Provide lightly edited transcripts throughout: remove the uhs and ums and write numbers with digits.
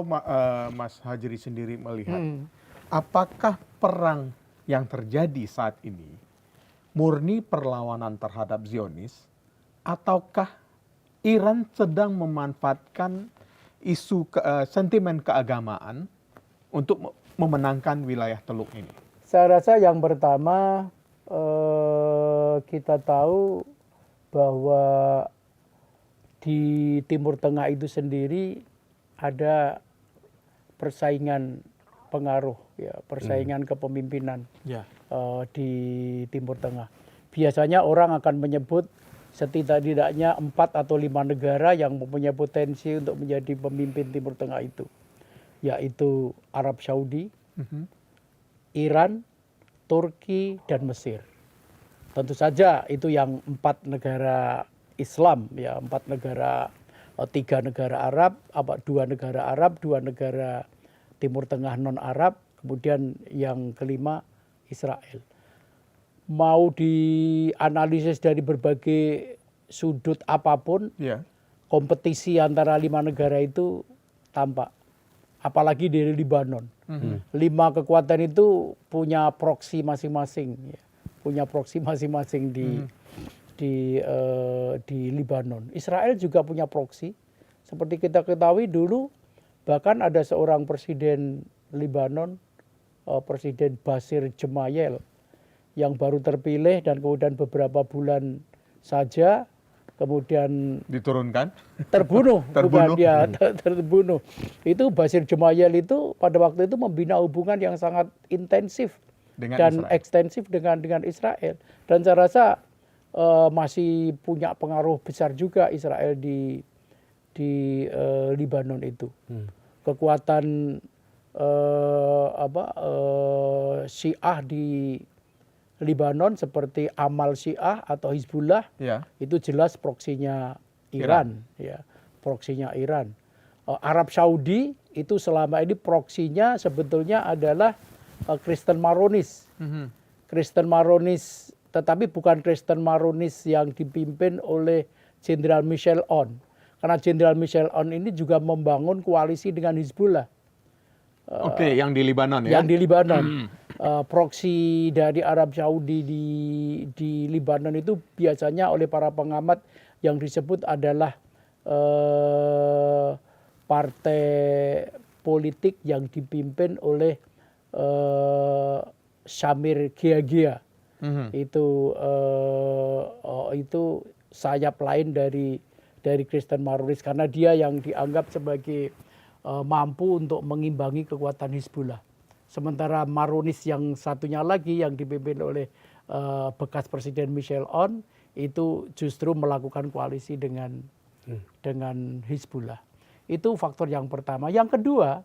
kalau Mas Hajri sendiri melihat, apakah perang yang terjadi saat ini murni perlawanan terhadap Zionis, ataukah Iran sedang memanfaatkan isu sentimen keagamaan untuk memenangkan wilayah Teluk ini? Saya rasa yang pertama kita tahu bahwa di Timur Tengah itu sendiri ada persaingan pengaruh, ya, persaingan kepemimpinan di Timur Tengah. Biasanya orang akan menyebut setidak-tidaknya 4 atau 5 negara yang mempunyai potensi untuk menjadi pemimpin Timur Tengah itu, yaitu Arab Saudi, Iran, Turki, dan Mesir. Tentu saja itu yang 4 negara Islam, ya, 4 negara, 3 negara Arab, 2 negara Arab, 2 negara Timur Tengah non-Arab, kemudian yang kelima Israel. Mau dianalisis dari berbagai sudut apapun, kompetisi antara 5 negara itu tampak. Apalagi di Libanon. 5 kekuatan itu punya proksi masing-masing, ya. Punya proksi masing-masing di Libanon. Israel juga punya proksi. Seperti kita ketahui dulu, bahkan ada seorang presiden Libanon, Presiden Basir Gemayel, yang baru terpilih dan kemudian beberapa bulan saja kemudian diturunkan, terbunuh. Terbunuh. Itu Basir Gemayel itu pada waktu itu membina hubungan yang sangat intensif dan ekstensif dengan Israel. Dan saya rasa masih punya pengaruh besar juga Israel di Libanon itu. Kekuatan Syiah di Libanon seperti Amal Syiah atau Hizbullah, itu jelas proksinya Iran. Ya, proksinya Iran. Arab Saudi itu selama ini proksinya sebetulnya adalah Kristen Maronis. Kristen Maronis, tetapi bukan Kristen Maronis yang dipimpin oleh Jenderal Michel Aoun. Karena Jenderal Michel Aoun ini juga membangun koalisi dengan Hizbullah. Yang di Libanon, ya? Yang di Libanon. Proksi dari Arab Saudi di Libanon itu biasanya oleh para pengamat yang disebut adalah partai politik yang dipimpin oleh Samir Geagea. Itu sayap lain dari Kristen Maronis, karena dia yang dianggap sebagai mampu untuk mengimbangi kekuatan Hizbullah. Sementara Maronis yang satunya lagi yang dipimpin oleh bekas Presiden Michel Aoun itu justru melakukan koalisi dengan Hizbullah. Itu faktor yang pertama. Yang kedua,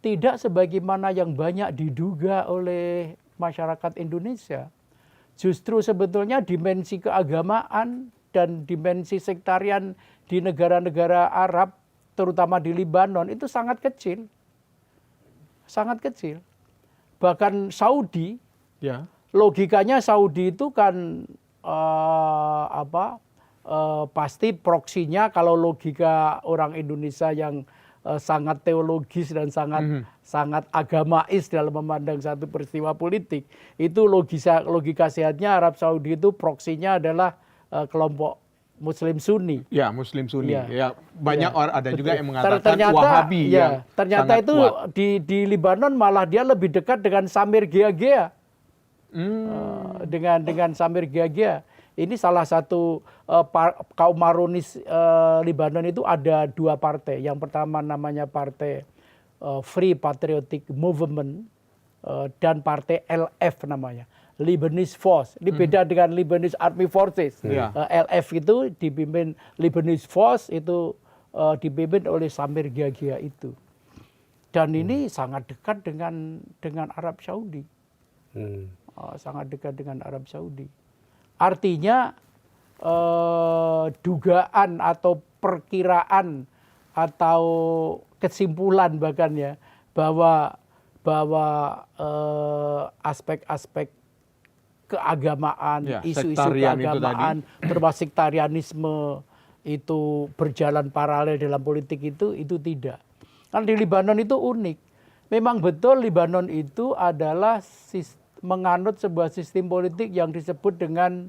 tidak sebagaimana yang banyak diduga oleh masyarakat Indonesia. Justru sebetulnya dimensi keagamaan dan dimensi sektarian di negara-negara Arab, terutama di Libanon, itu sangat kecil. Sangat kecil. Bahkan Saudi, logikanya Saudi itu kan pasti proksinya, kalau logika orang Indonesia yang sangat teologis dan sangat agamais dalam memandang satu peristiwa politik, itu logika sehatnya Arab Saudi itu proksinya adalah kelompok Muslim Sunni. Ya, Muslim Sunni. Ya, banyak orang ada juga yang mengatakan Wahabi. Ternyata itu di Libanon malah dia lebih dekat dengan Samir Geagea. Dengan Samir Geagea. Ini salah satu kaum Maronis Libanon itu ada 2 partai. Yang pertama namanya Partai Free Patriotic Movement dan Partai LF namanya, Lebanese Force. Ini beda dengan Lebanese Army Forces. LF itu dipimpin, Lebanese Force itu dipimpin oleh Samir Geagea itu. Dan ini sangat dekat dengan Arab Saudi. Sangat dekat dengan Arab Saudi. Artinya dugaan atau perkiraan atau kesimpulan bahkan ya bahwa aspek-aspek keagamaan, isu-isu keagamaan, termasuk sektarianisme itu berjalan paralel dalam politik itu tidak. Kan di Libanon itu unik. Memang betul Libanon itu adalah menganut sebuah sistem politik yang disebut dengan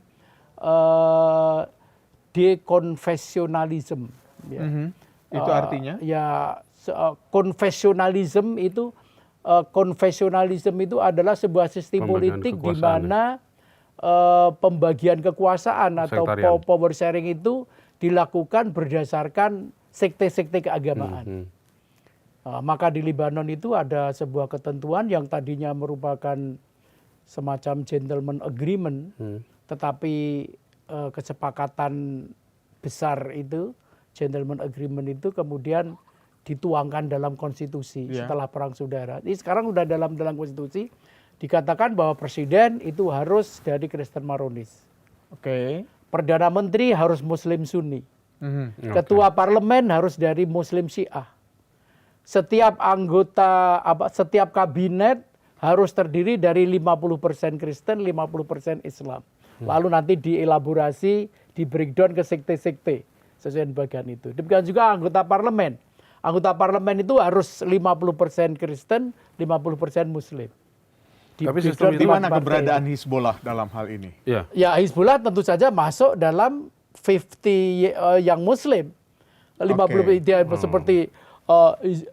dekonfesionalisme. Ya. Itu artinya? Konfesionalisme itu adalah sebuah sistem politik di mana pembagian kekuasaan atau power sharing itu dilakukan berdasarkan sekte-sekte keagamaan. Maka di Libanon itu ada sebuah ketentuan yang tadinya merupakan semacam gentleman agreement, tetapi kesepakatan besar itu, gentleman agreement itu kemudian dituangkan dalam konstitusi setelah Perang Saudara. Ini sekarang sudah dalam konstitusi dikatakan bahwa presiden itu harus dari Kristen Maronis. Perdana Menteri harus Muslim Sunni. Ketua Parlemen harus dari Muslim Syiah. Setiap kabinet harus terdiri dari 50% Kristen, 50% Islam. Lalu nanti dielaborasi, di breakdown ke sekte-sekte sesuai bagian itu. Demikian juga anggota parlemen. Anggota parlemen itu harus 50% Kristen, 50% Muslim. Tapi sistem di mana keberadaan Hizbullah dalam hal ini? Ya Hizbullah tentu saja masuk dalam 50 yang Muslim. 50 dia seperti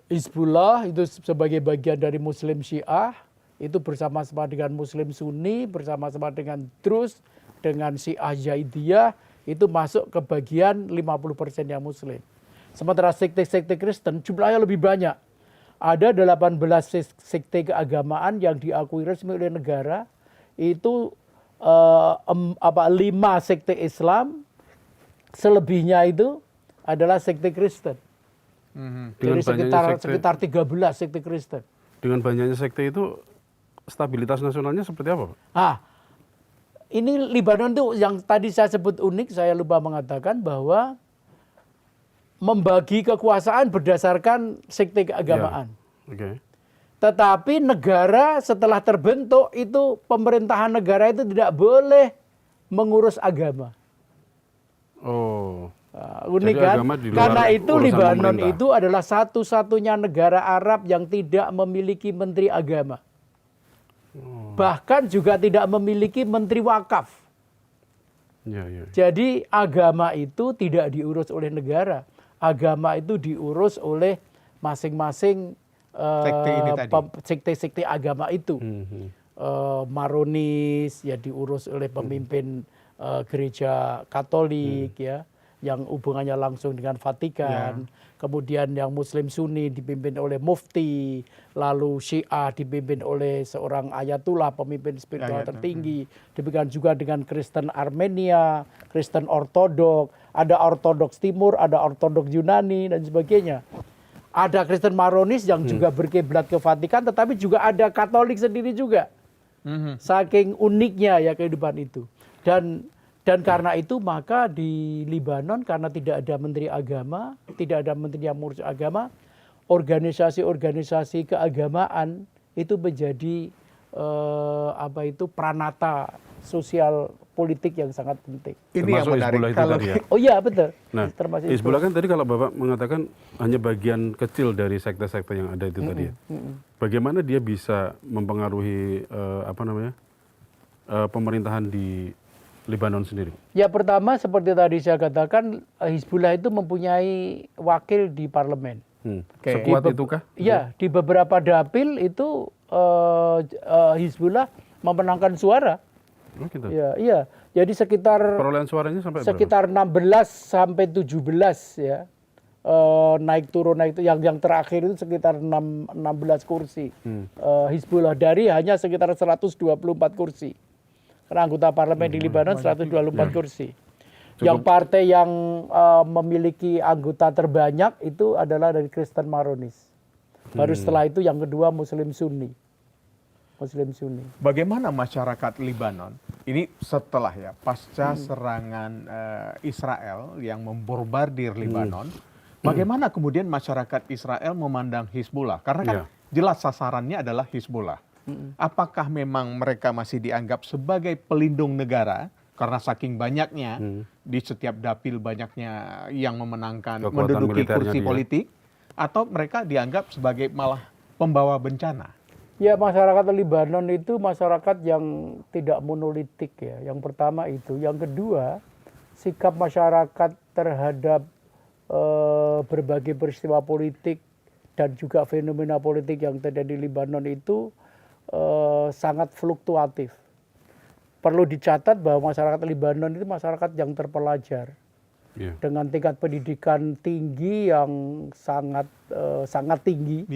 Hizbullah itu sebagai bagian dari Muslim Syiah, itu bersama-sama dengan Muslim Sunni, bersama-sama dengan Druze, dengan Syiah Zaidiyah, itu masuk ke bagian 50% yang Muslim. Sementara sekte-sekte Kristen jumlahnya lebih banyak. Ada 18 sekte keagamaan yang diakui resmi oleh negara, itu 5 sekte Islam, selebihnya itu adalah sekte Kristen. Jadi sekitar 13 sekte Kristen. Dengan banyaknya sekte itu, stabilitas nasionalnya seperti apa, Pak? Ini Libanon itu yang tadi saya sebut unik, saya lupa mengatakan bahwa membagi kekuasaan berdasarkan sekte keagamaan. Tetapi negara setelah terbentuk itu, pemerintahan negara itu tidak boleh mengurus agama. Unik kan? Karena itu Libanon itu adalah satu-satunya negara Arab yang tidak memiliki menteri agama. Bahkan juga tidak memiliki menteri wakaf. Jadi agama itu tidak diurus oleh negara. Agama itu diurus oleh masing-masing sekte-sekte agama itu. Maronis ya diurus oleh pemimpin gereja Katolik ya, yang hubungannya langsung dengan Vatikan. Kemudian yang Muslim Sunni dipimpin oleh mufti, lalu Syiah dipimpin oleh seorang ayatullah, pemimpin spiritual tertinggi. Demikian juga dengan Kristen Armenia, Kristen Ortodok, ada Ortodoks Timur, ada Ortodoks Yunani dan sebagainya. Ada Kristen Maronis yang juga berkiblat ke Vatikan, tetapi juga ada Katolik sendiri juga. Saking uniknya ya kehidupan itu. Dan karena itu maka di Libanon karena tidak ada menteri agama, tidak ada menteri yang mengurus agama, organisasi-organisasi keagamaan itu menjadi pranata sosial politik yang sangat penting. Ini yang menarik. Oh iya betul. Nah, Hizbullah kan tadi kalau Bapak mengatakan hanya bagian kecil dari sekte-sekte yang ada itu tadi. Bagaimana dia bisa mempengaruhi pemerintahan di Libanon sendiri? Ya pertama seperti tadi saya katakan, Hizbullah itu mempunyai wakil di parlemen. Sekuat itukah? Iya, di beberapa dapil itu Hizbullah memenangkan suara. Gitu. Iya. Jadi sekitar perolehan suaranya sampai sekitar 16 sampai 17 ya. Naik turun yang terakhir itu sekitar 16 kursi. Hizbullah dari hanya sekitar 124 kursi. Karena anggota parlemen di Libanon 124 kursi. Yang partai yang memiliki anggota terbanyak itu adalah dari Kristen Maronis. Baru setelah itu yang kedua Muslim Sunni. Bagaimana masyarakat Libanon ini setelah ya pasca serangan Israel yang memborbardir Libanon, bagaimana kemudian masyarakat Israel memandang Hizbullah? Karena kan jelas sasarannya adalah Hizbullah. Apakah memang mereka masih dianggap sebagai pelindung negara karena saking banyaknya di setiap dapil banyaknya yang memenangkan menduduki kursi politik, atau mereka dianggap sebagai malah pembawa bencana? Ya, masyarakat Libanon itu masyarakat yang tidak monolitik ya. Yang pertama itu. Yang kedua, sikap masyarakat terhadap berbagai peristiwa politik dan juga fenomena politik yang terjadi di Libanon itu sangat fluktuatif. Perlu dicatat bahwa masyarakat Libanon itu masyarakat yang terpelajar. Dengan tingkat pendidikan tinggi yang sangat tinggi.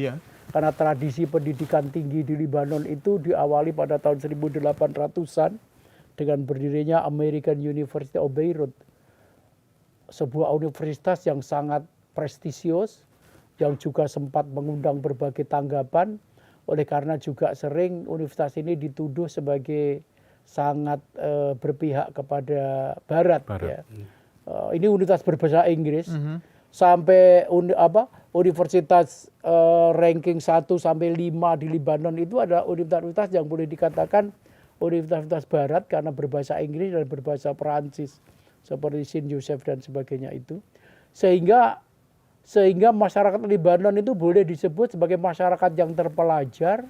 Karena tradisi pendidikan tinggi di Libanon itu diawali pada tahun 1800-an dengan berdirinya American University of Beirut. Sebuah universitas yang sangat prestisius, yang juga sempat mengundang berbagai tanggapan, oleh karena juga sering universitas ini dituduh sebagai sangat berpihak kepada Barat. Ya. Ini universitas berbahasa Inggris. Sampai universitas ranking 1 sampai 5 di Libanon itu adalah universitas yang boleh dikatakan universitas barat karena berbahasa Inggris dan berbahasa Perancis seperti Saint Joseph dan sebagainya itu. Sehingga masyarakat Libanon itu boleh disebut sebagai masyarakat yang terpelajar,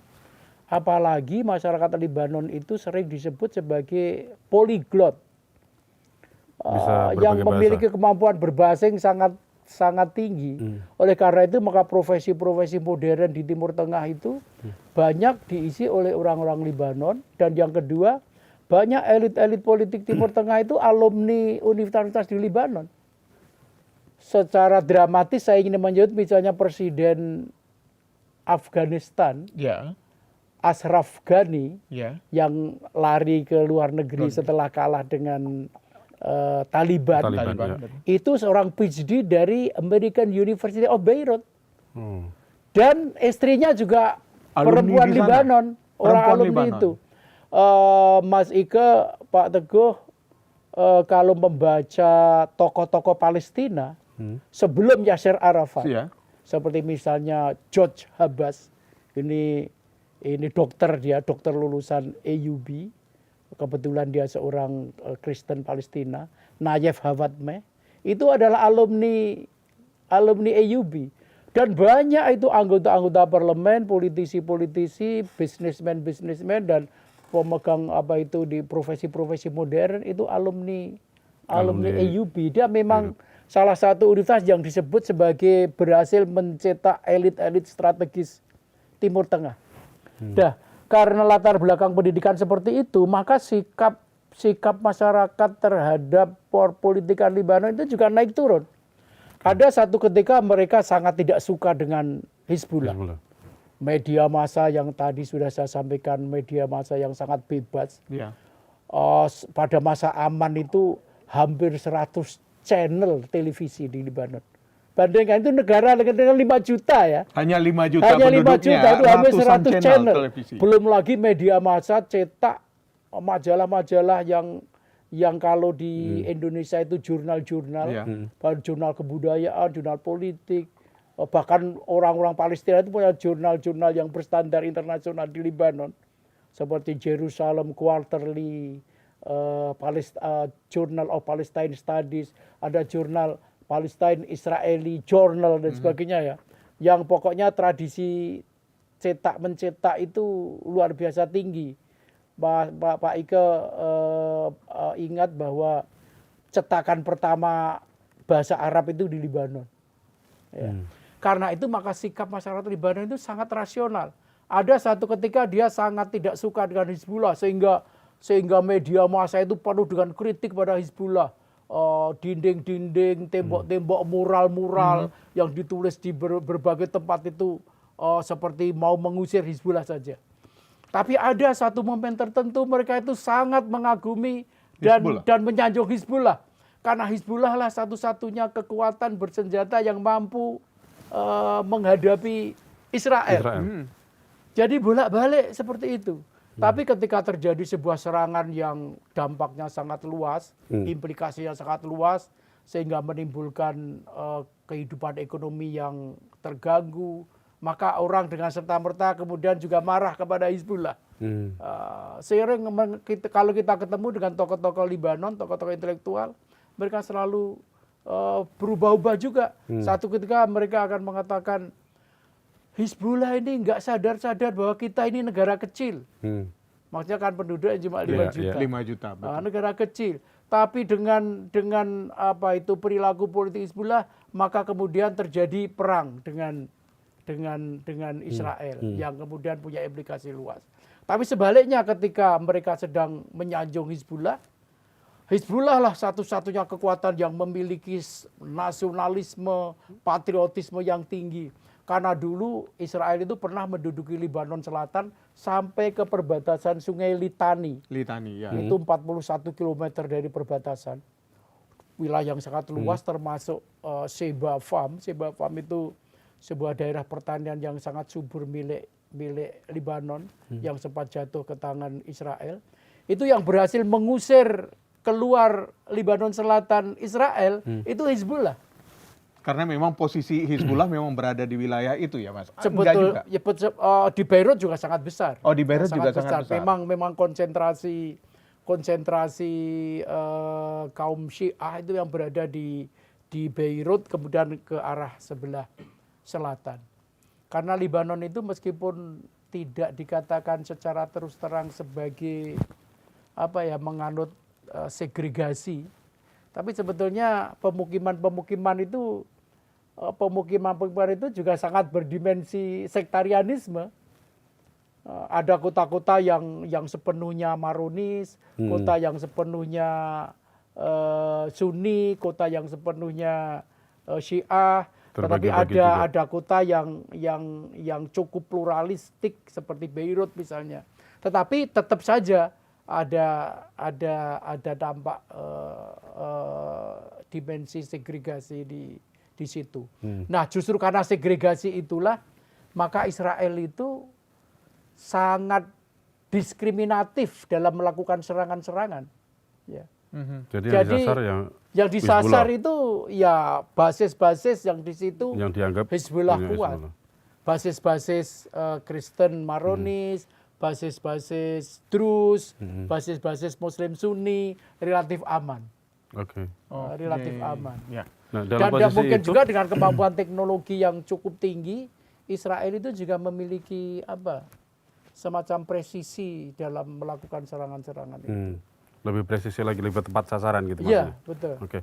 apalagi masyarakat Libanon itu sering disebut sebagai polyglot. Yang memiliki kemampuan berbahasa yang sangat tinggi. Oleh karena itu maka profesi-profesi modern di Timur Tengah itu banyak diisi oleh orang-orang Libanon. Dan yang kedua, banyak elit-elit politik Timur Tengah itu alumni universitas di Libanon. Secara dramatis saya ingin menyebut misalnya Presiden Afghanistan, Ashraf Ghani, yang lari ke luar negeri setelah kalah dengan Taliban. Itu seorang PhD dari American University of Beirut. Dan istrinya juga perempuan Libanon, orang alumni itu. Mas Ike, Pak Teguh, kalau membaca tokoh-tokoh Palestina sebelum Yasser Arafat, seperti misalnya George Habas, ini dokter lulusan AUB. Kebetulan dia seorang Kristen Palestina, Nayef Hawatmeh, itu adalah alumni AUB. Dan banyak itu anggota-anggota parlemen, politisi-politisi, bisnismen dan pemegang di profesi-profesi modern itu alumni AUB. Dia memang salah satu universitas yang disebut sebagai berhasil mencetak elit-elit strategis Timur Tengah. Karena latar belakang pendidikan seperti itu, maka sikap masyarakat terhadap politikan Libanon itu juga naik turun. Ada satu ketika mereka sangat tidak suka dengan Hizbullah. Media massa yang tadi sudah saya sampaikan, media massa yang sangat bebas. Pada masa aman itu hampir 100 channel televisi di Libanon. Bandingkan itu negara dengan 5 juta ya. Hanya 5 juta penduduknya. 5 juta itu hampir 100 channel. Televisi. Belum lagi media massa cetak majalah-majalah yang kalau di Indonesia itu jurnal-jurnal, jurnal kebudayaan, jurnal politik, bahkan orang-orang Palestina itu punya jurnal-jurnal yang berstandar internasional di Libanon, seperti Jerusalem Quarterly, Journal of Palestine Studies, ada jurnal Palestine Israeli Journal dan sebagainya ya. Yang pokoknya tradisi mencetak itu luar biasa tinggi. Pak Ike ingat bahwa cetakan pertama bahasa Arab itu di Libanon. Ya. Karena itu maka sikap masyarakat Libanon itu sangat rasional. Ada satu ketika dia sangat tidak suka dengan Hizbullah sehingga media massa itu penuh dengan kritik pada Hizbullah. Dinding-dinding, tembok-tembok, mural-mural yang ditulis di berbagai tempat itu seperti mau mengusir Hizbullah saja. Tapi ada satu momen tertentu mereka itu sangat mengagumi dan menyanjung Hizbullah. Karena Hizbullah lah satu-satunya kekuatan bersenjata yang mampu menghadapi Israel. Jadi bolak-balik seperti itu. Tapi ketika terjadi sebuah serangan yang dampaknya sangat luas, implikasinya sangat luas, sehingga menimbulkan kehidupan ekonomi yang terganggu, maka orang dengan serta-merta kemudian juga marah kepada Hizbullah. Seiring kalau kita ketemu dengan tokoh-tokoh Libanon, tokoh-tokoh intelektual, mereka selalu berubah-ubah juga. Satu ketika mereka akan mengatakan Hizbullah ini nggak sadar-sadar bahwa kita ini negara kecil. Maksudnya kan penduduknya cuma 5 juta. 5 juta, betul. Negara kecil. Tapi dengan apa itu perilaku politik Hizbullah, maka kemudian terjadi perang dengan Israel yang kemudian punya implikasi luas. Tapi sebaliknya ketika mereka sedang menyanjung Hizbullah, Hizbullah lah satu-satunya kekuatan yang memiliki nasionalisme, patriotisme yang tinggi. Karena dulu Israel itu pernah menduduki Lebanon Selatan sampai ke perbatasan Sungai Litani. Litani, ya. Itu 41 km dari perbatasan. Wilayah yang sangat luas termasuk Sheba Farm. Sheba Farm itu sebuah daerah pertanian yang sangat subur milik Lebanon yang sempat jatuh ke tangan Israel. Itu yang berhasil mengusir keluar Lebanon Selatan Israel itu Hizbullah. Karena memang posisi Hizbullah memang berada di wilayah itu ya, Mas. Enggak Sebetulnya juga. di Beirut juga sangat besar. Oh, di Beirut juga sangat besar. Memang konsentrasi kaum Syiah itu yang berada di Beirut kemudian ke arah sebelah selatan. Karena Lebanon itu meskipun tidak dikatakan secara terus terang sebagai menganut segregasi, tapi sebetulnya pemukiman itu juga sangat berdimensi sektarianisme. Ada kota-kota yang sepenuhnya Maronis, kota yang sepenuhnya Sunni, kota yang sepenuhnya Syiah. Tetapi ada kota yang cukup pluralistik seperti Beirut misalnya. Tetapi tetap saja ada dampak dimensi segregasi di situ. Nah, justru karena segregasi itulah maka Israel itu sangat diskriminatif dalam melakukan serangan-serangan. Ya. Jadi yang disasar itu ya basis-basis yang di situ yang dianggap Hizbullah kuat. Basis-basis Kristen Maronis, basis-basis Druze, basis-basis Muslim Sunni relatif aman. Relatif aman. Ya. Nah, dan mungkin juga dengan kemampuan teknologi yang cukup tinggi, Israel itu juga memiliki semacam presisi dalam melakukan serangan-serangan itu. Lebih presisi lagi, lebih tepat sasaran gitu maksudnya. Iya, betul. Oke.